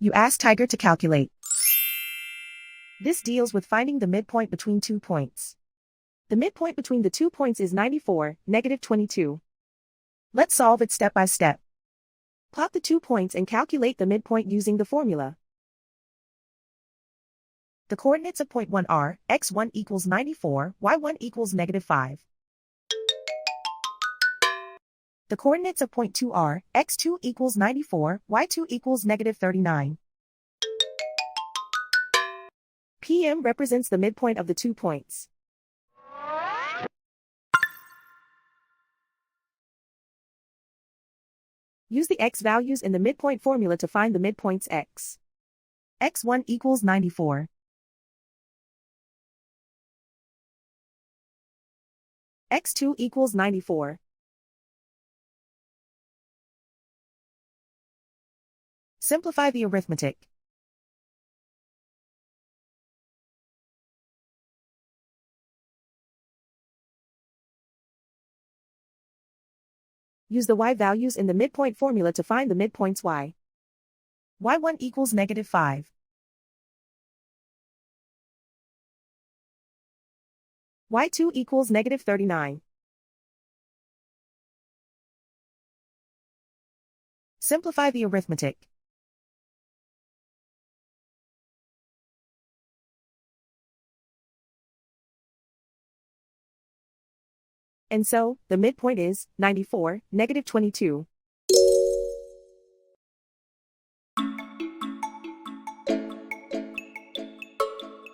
You ask Tiger to calculate. This deals with finding the midpoint between 2 points. The midpoint between the 2 points is 94, -22. Let's solve it step by step. Plot the 2 points and calculate the midpoint using the formula. The coordinates of point 1 are, x1 equals 94, y1 equals -5. The coordinates of point 2 are, x2 equals 94, y2 equals -39. PM represents the midpoint of the 2 points. Use the x values in the midpoint formula to find the midpoints x. x1 equals 94. x2 equals 94. Simplify the arithmetic. Use the y values in the midpoint formula to find the midpoints y. y1 equals -5. y2 equals -39. Simplify the arithmetic. And so, the midpoint is 94, -22.